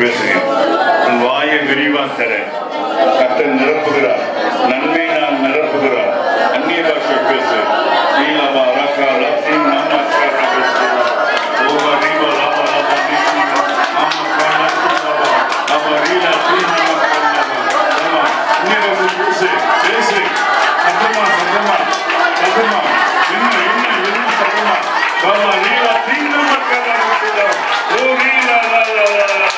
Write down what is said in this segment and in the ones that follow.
பேசுங்க. உன் வாயை விரிவா தர கர்த்தர் நிரப்புகிறார். நன்மை நான் நிரப்புகிறார். அந்நிய பாஷை பேசு. நீலாவா ராக்கா லத்தி நாமா காரா பேசு. ஓவா ரீவா லாவா லாவா நீ ஆமா காரா லாவா ஆமா ரீலா தீ நாமா காரா ஆமா அந்நிய பாஷை பேசு. பேசு சத்தமா சத்தமா சத்தமா என்ன சத்தமா பாபா ரீலா தீ நாமா காரா பேசு. ஓ ரீலா லா லா லா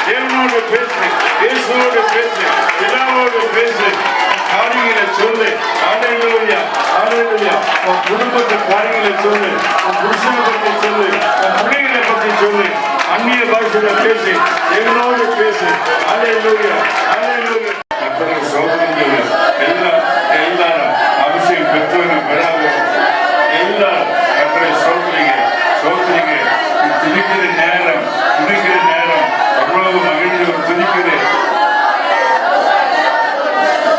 தேவனோடு பேசு, இயேசுவோடு பேசு, பிதாவோடு பேசு, காரியங்களை சொல்லு. ஹல்லேலூயா ஹல்லேலூயா. உன் குடும்பத்து காரியங்களை சொல்லு, உன் புருஷனை பற்றி சொல்லு, உன் பிள்ளைகளை பற்றி சொல்லு. அந்நிய பாஷையில பேசு, தேவனோடு பேசு. ஹல்லேலூயா ஹல்லேலூயா. கர்த்தரை சோதனைகள் எல்லாரும் அபிஷேகம் பெற்றவங்க பெறாத எல்லாரும் கர்த்தரை சோதனைங்க சோதனைங்க. துதிக்கிற நேரம் அவ்வளவு மகிழ்ச்சி துதிக்குது.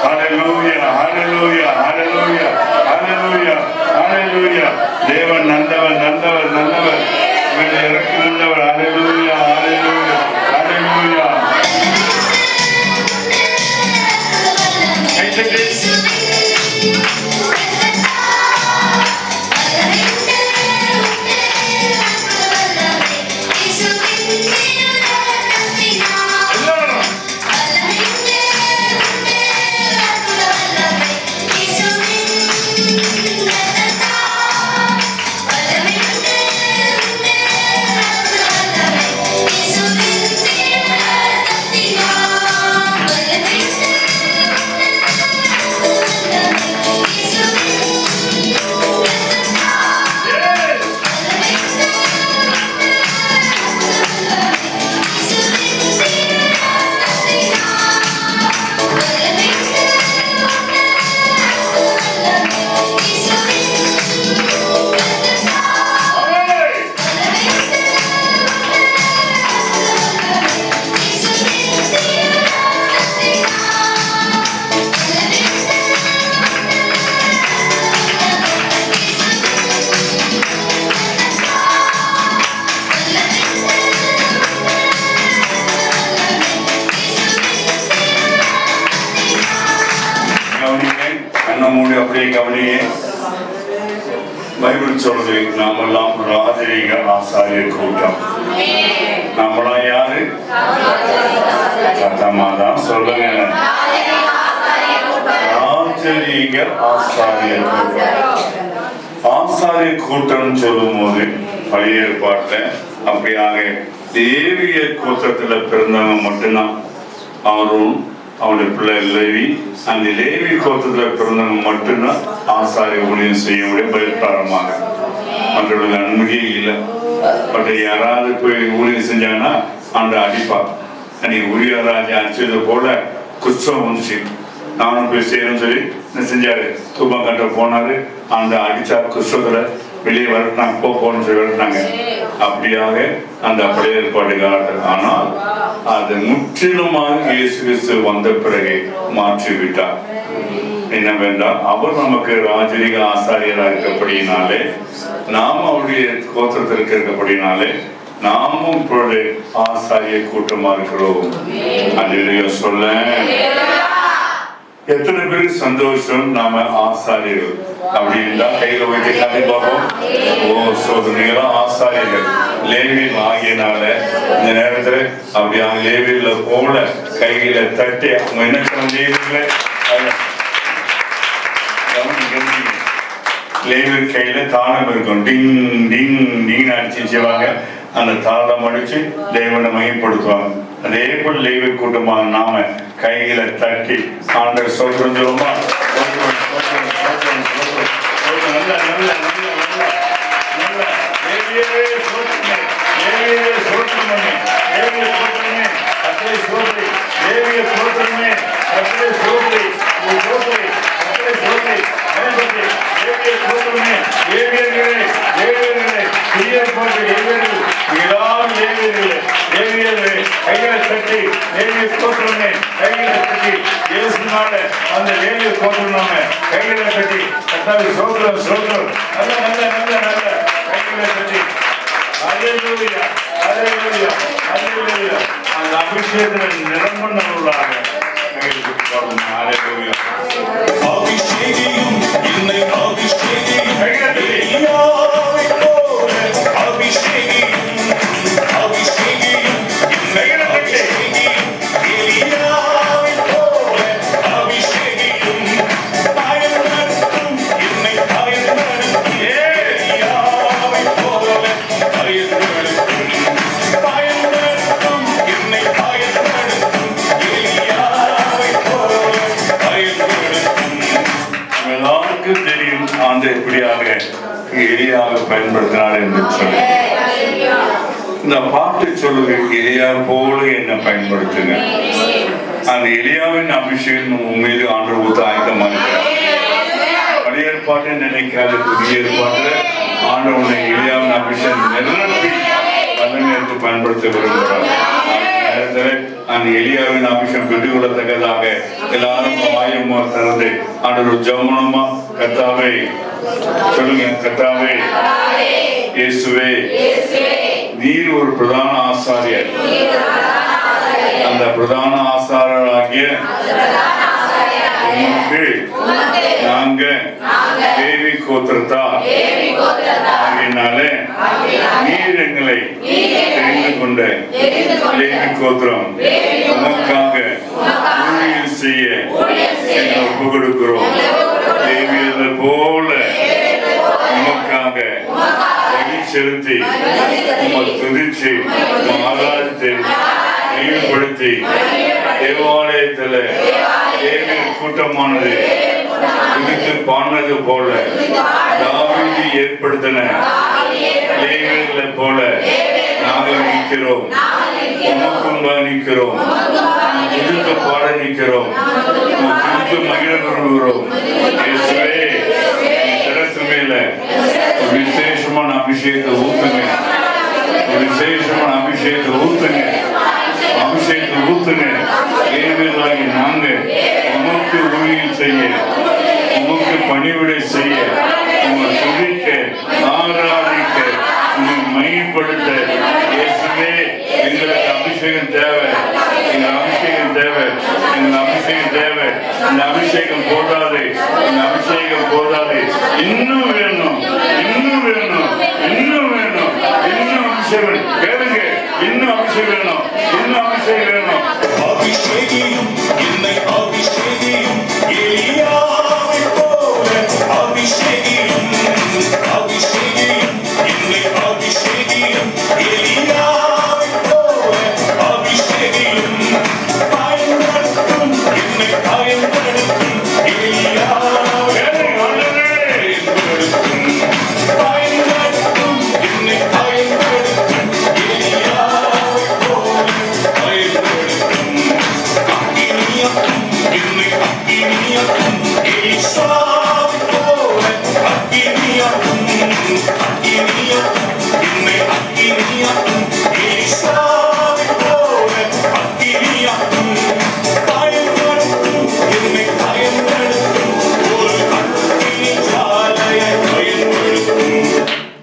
ஹல்லேலூயா ஹல்லேலூயா ஹல்லேலூயா ஹல்லேலூயா ஹல்லேலூயா. தேவன் நல்லவர் நல்லவர் நல்லவர், இறக்கம் உள்ளவர். ஹல்லேலூயா ஹல்லேலூயா ஹல்லேலூயா. பைபிள் சொல்றது நாமெல்லாம் ராஜரீக ஆசாரியர் கூட்டம். நம்மளாம் யாரு? சத்தமாதான் சொல்லுங்க. ராஜரீக ஆசாரியர் கூட்டம். ஆசாரியர் கூட்டம் சொல்லும் போது பழைய ஏற்பாட்டுல அப்படியாக தேவிய கூட்டத்துல பிறந்தவங்க மட்டும்தான். அவரும் அவனுடைய பிள்ளை லேவி, அந்த லேவி கோத்திரத்தில் பிறந்தவங்க மட்டும்தான் ஆசாரிய ஊழியம் செய்ய முடியும் பயிற்பாரமாக. மற்றவர்களுக்கு அனுமதியே இல்லை. பட் யாராவது போய் ஊழியம் செஞ்சாங்கன்னா அந்த அடிப்பா. அன்னைக்கு உரியராஜா அடிச்சது போல குற்றம் வந்துச்சு. நானும் போய் செய்யணும்னு சொல்லி செஞ்சாரு. தூபம் கட்ட போனாரு. அந்த அடிச்சா குற்றத்துல வெளியே வரட்டாங்க, போகணும்னு சொல்லி வரட்டாங்க. அப்படியாக அந்த பழைய ஏற்பாடு காலத்தில். ஆனால் அது முற்றிலுமாக இயேசு கிறிஸ்து வந்த பிறகு மாற்றிவிட்டார். என்னவென்றால் அவர் நமக்கு ராஜரீக ஆசாரியராக இருக்கப்படினாலே, நாம் அவருடைய கோத்திரத்திற்கு இருக்கப்படினாலே நாமும் இப்பொழுது ஆசாரிய கூட்டமா இருக்கிறோம். அல்லேலூயா சொல்ல. எத்தனை பேருக்கு சந்தோஷம் நாம ஆசாரியர்கள் அப்படின்னா கையில வைத்து காட்டி பார்ப்போம். ஓ சோதனைகளும் ஆசாரியர்கள் லேவியல் ஆகியனால இந்த நேரத்துல அப்படி அவங்க லேவியல்ல போல கையில தட்டி அவங்க என்ன செய்வீங்களே லேவியல் கையில தாளம் இருக்கும். டிங் டிங் டிங் அடிச்சு செய்வாங்க. அந்த தாளம் அடிச்சு தேவனை மையப்படுத்துவாங்க. அதே போல் லேவியல் கூட்டமாக நாம கையில தட்டி ஆண்டவர் சொல்றோம் சொல்லுமா. அந்த வேலையை போட்டுருவாங்க. கைகளை கட்டி கத்தாவி சோதரம் சோதரம் நல்ல நல்ல நல்ல நல்ல கைகளை கட்டி அல்லேலூயா அல்லேலூயா அல்லேலூயா. அந்த அபிஷேகத்தில் நிரம்புள்ளவர்களாக அல்லேலூயா. அபிஷேகியும் என்னை அபிஷேகியும் எலியாவை போல அபிஷேகியும் அபிஷேகியும் என்னை அபிஷேகியும் எலியாவை போல அபிஷேகியும் பயன்படுத்தும் என்னை பயன்படுத்தும் எலியாவை போல பயன்படுத்தும் பயன்படுத்தும் என்னை பயன்படுத்தும் எலியாவை போல பயன்படுத்தும். எல்லாருக்கும் தெரியும் ஆண்டு எப்படியாக எலியாக பயன்படுத்தினார் என்று சொல்லி. இந்த பாட்டு சொல்லுது எலியா போல என்ன பயன்படுத்துங்க. அந்த எலியாவின் அபிஷேகம் உண்மையிலே ஆண்டு ஊத்த ஆயத்தமாக பழைய ஏற்பாட்டை நினைக்காத புதிய ஏற்பாட்டுல ஆண்டு உன்னை எலியாவின் அபிஷேகம் நிரப்பி வல்லமையேற்று பயன்படுத்த விரும்புகிறார். அந்த எலியாவின் அபிஷேகம் பெற்றுக்கொள்ளத்தக்கதாக எல்லாரும் வாயமா திறந்து ஆண்டவர் ஜெபமா கர்த்தாவே சொல்லுங்க. கர்த்தாவே இயேசுவே நீர் ஒரு பிரதான ஆசாரியர். அந்த பிரதான ஆசாரியராகிய உமக்கு நாங்க தேவி கோத்திரத்தா ஆகினாலே நீர் எங்களை தெரிந்து கொண்ட தேவி கோத்திரம் உமக்காக ஊழியம் செய்ய எங்களை ஒப்பு கொடுக்கிறோம். தேவியர்கள் போல உமக்காக வழி செலுத்தி உம்மை துதிச்சு ஆராதித்து ஈடுபடுத்தி தேவாலயத்துல தேவியின் கூட்டமானது துதித்து பாடினது போல தாவீது ஏற்படுத்தின லேவியர்களை போல நாங்கள் நிற்கிறோம். உமக்கும்பா நிற்கிறோம். துதித்து பாட நிற்கிறோம். துதித்து மகிழ விரும்புகிறோம். இயேசுவே சிரசு மேல ஒரு விசேஷமான அபிஷேகத்தை ஊத்துங்க. ஒரு விசேஷமான அபிஷேகத்தை ஊத்துங்க. அபிஷேகத்தை ஊத்துங்க. லேவியர்களாகி நாங்க உமக்கு ஊழியம் செய்ய உமக்கு பணிவிடை செய்ய உங்களை துதிக்க ஆராதிக்க உங்களை மையப்படுத்த இயேசுவே எங்களுக்கு அபிஷேகம் தேவை. எங்கள் அபிஷேகம் தேவை. எங்கள் அபிஷேகம் தேவை. இந்த அபிஷேகம் போதாது. இந்த அபிஷேகம் போதாது. இன்னும் வேணும். இன்னும் வேணும். இன்னும் வேணும். இன்னும் அபிஷேகம் கேளுங்க. இன்னும் அபிஷேகம் வேணும். இன்னும் அபிஷேகம் வேணும். அபிஷேகியும் என்னை அபிஷேகியும் எலியாவை போல அபிஷேகியும் அபிஷேகியும் என்னை அபிஷேகியும் எலியாவை போல அபிஷேகியும் பயன்படுத்தும் என்னை பயன்படுத்தும் எலியாவை பயன்படுத்தும் பயன்படுத்தும் என்னை பயன்படுத்தும் எலியாவை போல பயன்படுத்தும் அக்கினியாக்கும் என்னை அக்கினியாக்கும் எலிசாவை போல அக்கினியாக்கும் அக்கினியாக்கும் என்னை அக்கினியாக்கும் எலிசாவை போல அக்கினியாக்கும் பயன்படுத்தும் என்னை பயன்படுத்தும் ஒரு அக்கினி ஜாலையை பயன்படுத்தும்.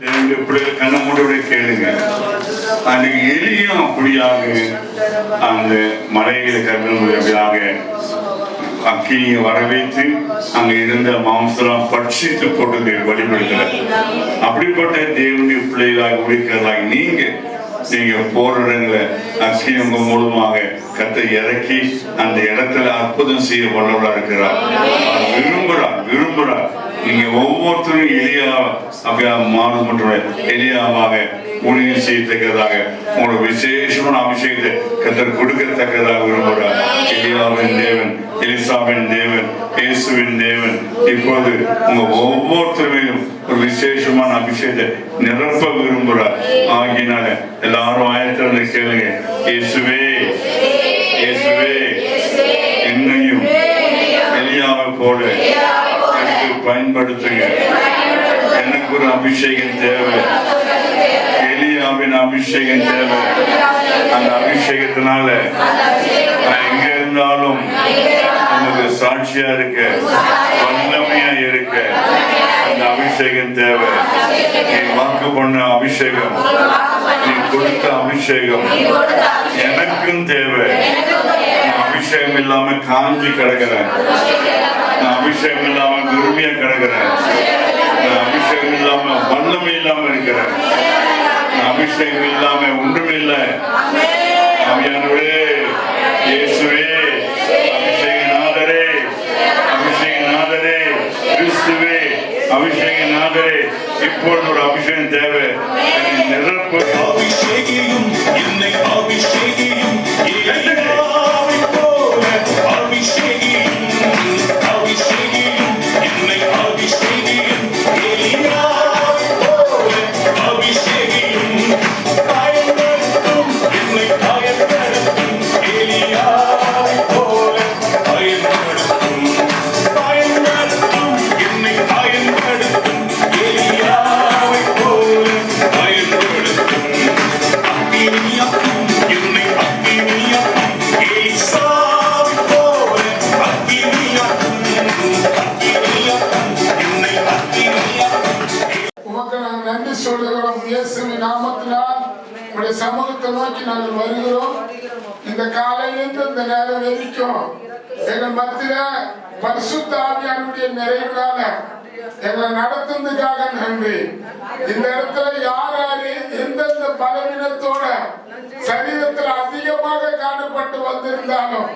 தேவனுடைய பிள்ளைகள் கண்ண மூடி கேளுங்க. அந்த எலியும் அப்படியாக அந்த மலையில கருணாக அக்கினியை வரவேற்று அங்க இருந்த மாம்சலாம் பட்சித்து போட்டு வழிபடுகிறார். அப்படிப்பட்ட தேவனுடைய பிள்ளைகளாக உழைக்கிறதாக நீங்க போற இடங்களை அக்கினி உங்க மூலமாக கத்தை இறக்கி அந்த இடத்துல அற்புதம் செய்ய வல்லவரா இருக்கிறார். விரும்புறார். நீங்க ஒவ்வொருத்தரும் எளியா அப்படியா மாறு மற்றும் எளியாவாக ஊழியம் செய்யத்தக்கதாக உங்களோட விசேஷமான அபிஷேகத்தை கத்தர் கொடுக்கத்தக்கதாக விரும்புகிறார். எலியாவின் தேவன், எலிசாவின் தேவன், இயேசுவின் தேவன் இப்போது உங்க ஒவ்வொருத்தரையும் ஒரு விசேஷமான அபிஷேகத்தை நிரப்ப விரும்புகிறார். ஆகினால எல்லாரும் ஆயத்திலிருந்து கேளுங்க. இயேசுவே இயேசுவே என்னையும் எலியாவை போல எனக்கு பயன்படுத்துங்க. எனக்கு ஒரு அபிஷேகம் தேவை. எலியாவை எலியாவின் அபிஷேகம் தேவை. அந்த அபிஷேகத்தினால நான் எங்க இருந்தாலும் உங்களுக்கு சாட்சியா இருக்க, வல்லமையா இருக்க அந்த அபிஷேகம் தேவை. நீ வாக்கு பண்ண அபிஷேகம், நீ கொடுத்த அபிஷேகம் எனக்கும் தேவை. நான் அபிஷேகம் இல்லாம காஞ்சி கிடக்கிறேன், நான் அபிஷேகம் இல்லாம குருமையா கிடக்கிறேன், நான் அபிஷேகம் இல்லாம வல்லமை இல்லாம இருக்கிறேன், நான் அபிஷேகம் இல்லாம ஒன்றுமே இல்லை. ஆவியானவரே, இயேசுவே, அபிஷேகநாதரே, அபிஷேகநாதரே, கிறிஸ்துவே, அபிஷேகநாதரே, இப்பொழுது ஒரு அபிஷேகம் தேவை. நிரப்பு அபிஷேகியும் என்னை அபிஷேகியும் எலியாவை போல அபிஷேகியும் அபிஷேகியும் என்னை அபிஷேகியும் எலியாவை போல அபிஷேகியும் பயன்படுத்தும் என்னை பயன்படுத்தும் எலியாவை போல பயன்படுத்தும் பயன்படுத்தும் என்னை பயன்படுத்தும் எலியாவை போல பயன்படுத்தும் அக்கினியாக்கும் என்னை அக்கினியாக்கும் ஏசாவை போல அக்கினியாக்கும் அக்கினியாக்கும் என்னை அக்கினியாக்கும். உமக்கு நாங்கள் நன்றி சொல்லுகிறோம். இயேசுவின் நாமத்தினால் உடைய சமூகத்தை நோக்கி நாங்கள் வருகிறோம். இந்த காலையிலிருந்து இந்த நேரம் வரைக்கும் எங்கள் மத்தியில பரிசுத்த ஆவியானுடைய நிறைவினால எங்களை நடத்துனதுக்காக நன்றி. இந்த இடத்துல யார் யாரு எந்தெந்த பலவீனத்தோட சரீரத்தில் அதிகமாக காணப்பட்டு வந்திருந்தாலும்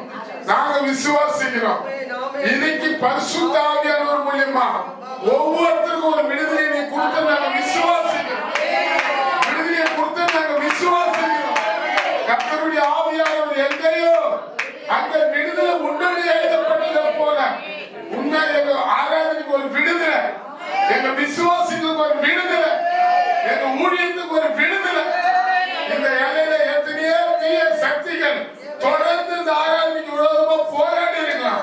நாங்க விசுவாசிக்கிறோம். இன்னைக்கு பரிசுத்த ஆவியானவர் மூலியமா ஒவ்வொருத்தருக்கும் ஒரு விடுதலை நீ கொடுத்து நாங்க விசுவாசிக்கிறோம். விடுதலையை கொடுத்து நாங்க விசுவாசிக்கிறோம். கர்த்தருடைய ஆவியானவர் எங்கேயோ அந்த விடுதலை உண்டடி எழுதப்பட்டதை போல உண்மை எங்க ஆராதனைக்கு ஒரு விடுதலை, எங்க விசுவாசிகளுக்கு ஒரு விடுதலை, எங்க ஊழியத்துக்கு ஒரு விடுதலை. இந்த எல்லையில எத்தனையோ தீய சக்திகள் தொடர்ந்து இந்த ஆராதனைக்கு விரோதமா போராடி இருக்கலாம்.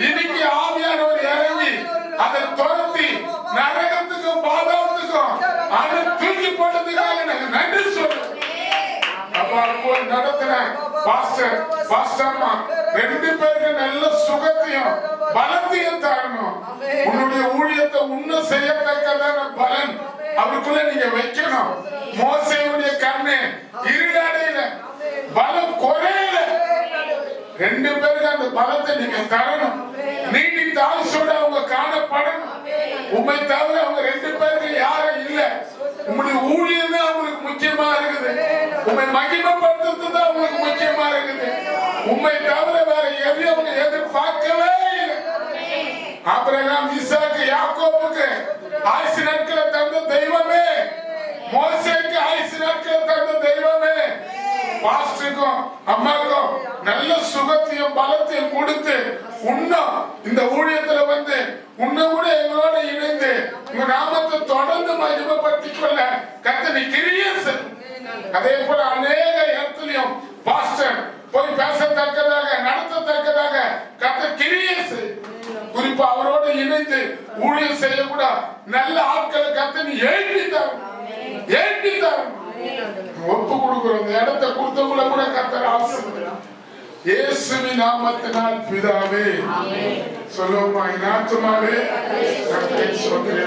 இன்னைக்கு ஆவியானவர் இறங்கி அதை துரத்தி நரகத்துக்கும் பாதாளத்துக்கும் அதை தூக்கி போட்டதுக்காக நாங்க நன்றி சொல்றோம். அப்பா போய் நடத்துற பாஸ்டர் பாஸ்டர்மா ரெண்டு பேருக்கு நல்ல சுகத்தையும் பலத்தையும் தரணும். உன்னுடைய ஊழியத்தை உன்னும் செய்யத்தக்கதான பலன் அவருக்குள்ள நீங்க வைக்கணும். மோசேயுடைய கண்ணு இருளடையில, பலம் குறையல. ரெண்டு பேருக்கு அந்த பலத்தை நீங்க தரணும். நீடித்த ஆயுசோட அவங்க காணப்படணும். உண்மை தவிர அவங்க ரெண்டு பேருக்கு யாரும் இல்ல. உங்களுடைய ஊழியம் தான் அவங்களுக்கு முக்கியமா இருக்குது. உண்மை மகிமைப்படுத்துறது தான் அவங்களுக்கு முக்கியமா இருக்குது. உண்மை தவிர வேற எதையும் அவங்க எதிர்பார்க்கவே இல்லை. ஆபிரகாம், ஈசாக்கு, யாக்கோபுக்கு ஆயுசு நாட்களை தந்த தெய்வமே, மோசேக்கு ஆயுசு நாட்களை தந்த தெய்வமே, பாஸ்டருக்கும் அம்மாவுக்கும் நல்ல சுகத்தையும் பலத்தையும் கொடுத்து உன்னும் இந்த ஊழியத்துல வந்து உன்னை கூட எங்களோட இணைந்து உங்க நாமத்தை தொடர்ந்து மகிமைப்படுத்திக் கொள்ள கர்த்தர் கிரியை செய். அதே போல அநேக இடத்துலயும் பாஸ்டர் போய் பேசத்தக்கதாக நடத்தத்தக்கதாக கர்த்தர் கிரியை செய். குறிப்பா அவரோடு இணைந்து ஊழியம் செய்யக்கூட நல்ல ஆட்களை கர்த்தர் எழுப்பி தரும், எழுப்பி தரும். ஒப்பு கொடுக்கிறோம். இந்த இடத்தை கொடுத்தவங்கள கூட கர்த்தர் ஆசீர்வதிப்பார். இயேசுவின் நாமத்தினால் பிதாவே. சொல்லுவோமா, என் ஆத்துமாவே கர்த்தரை ஸ்தோத்திரி.